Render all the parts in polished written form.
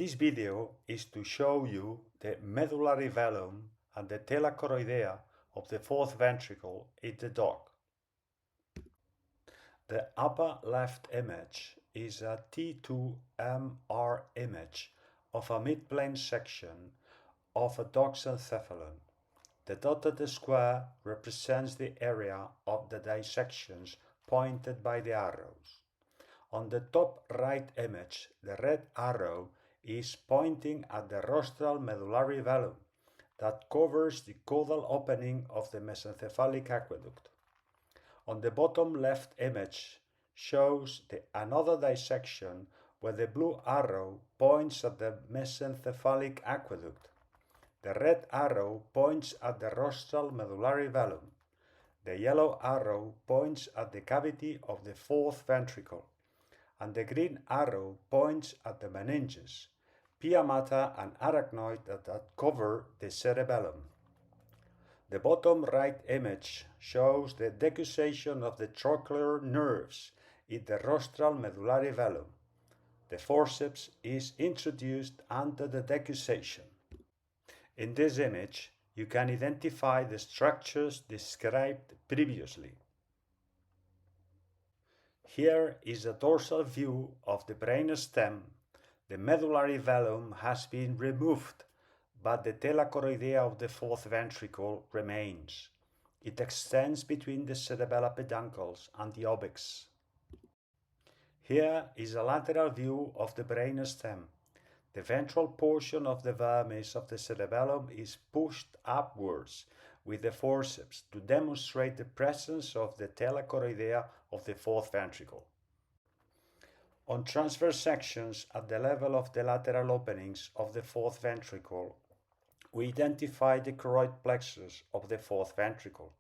This video is to show you the medullary velum and the tela choroidea of the fourth ventricle in the dog. The upper left image is a T2MR image of a midplane section of a dog's encephalon. The dotted square represents the area of the dissections pointed by the arrows. On the top right image, the red arrow is pointing at the rostral medullary velum that covers the caudal opening of the mesencephalic aqueduct. On the bottom left image shows another dissection where the blue arrow points at the mesencephalic aqueduct. The red arrow points at the rostral medullary velum. The yellow arrow points at the cavity of the fourth ventricle, and the green arrow points at the meninges, pia mater and arachnoid that cover the cerebellum. The bottom right image shows the decussation of the trochlear nerves in the rostral medullary velum. The forceps is introduced under the decussation. In this image, you can identify the structures described previously. Here is a dorsal view of the brain stem. The medullary velum has been removed, but the tela choroidea of the fourth ventricle remains. It extends between the cerebellar peduncles and the obics. Here is a lateral view of the brain stem. The ventral portion of the vermis of the cerebellum is pushed upwards with the forceps to demonstrate the presence of the tela choroidea of the fourth ventricle. On transverse sections at the level of the lateral openings of the fourth ventricle, we identify the choroid plexus of the fourth ventricle.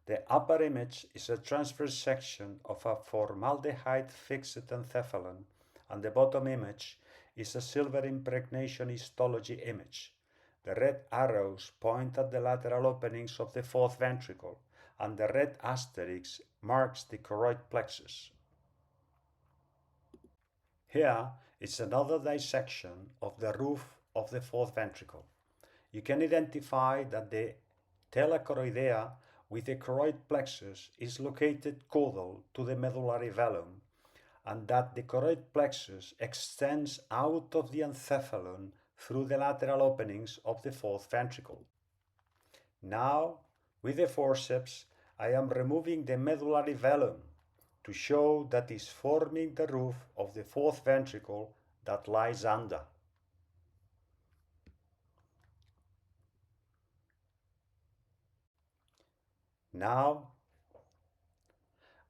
The upper image is a transverse section of a formaldehyde-fixed encephalon, and the bottom image is a silver impregnation histology image. The red arrows point at the lateral openings of the fourth ventricle, and the red asterisk marks the choroid plexus. Here is another dissection of the roof of the fourth ventricle. You can identify that the tela choroidea with the choroid plexus is located caudal to the medullary velum, and that the choroid plexus extends out of the encephalon through the lateral openings of the fourth ventricle. Now, with the forceps, I am removing the medullary velum to show that is forming the roof of the fourth ventricle that lies under. Now,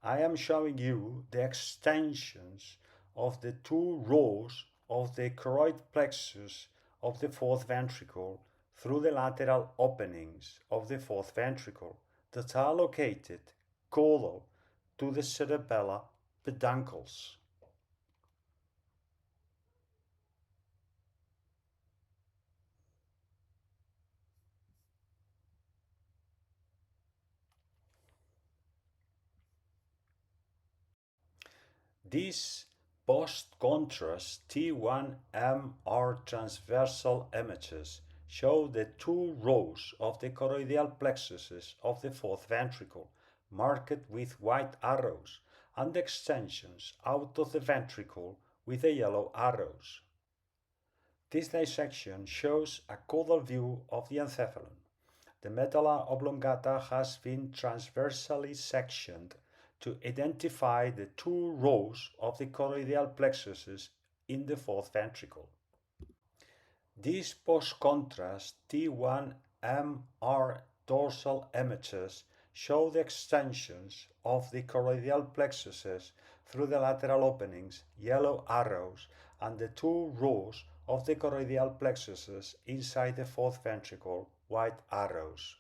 I am showing you the extensions of the two rows of the choroid plexus of the fourth ventricle through the lateral openings of the fourth ventricle that are located caudal to the cerebellar peduncles. These post-contrast T1MR transversal images show the two rows of the choroidal plexuses of the fourth ventricle, marked with white arrows, and extensions out of the ventricle with the yellow arrows. This dissection shows a caudal view of the encephalon. The medulla oblongata has been transversally sectioned to identify the two rows of the choroidal plexuses in the fourth ventricle. These post-contrast T1MR dorsal images show the extensions of the choroidal plexuses through the lateral openings, yellow arrows, and the two rows of the choroidal plexuses inside the fourth ventricle, white arrows.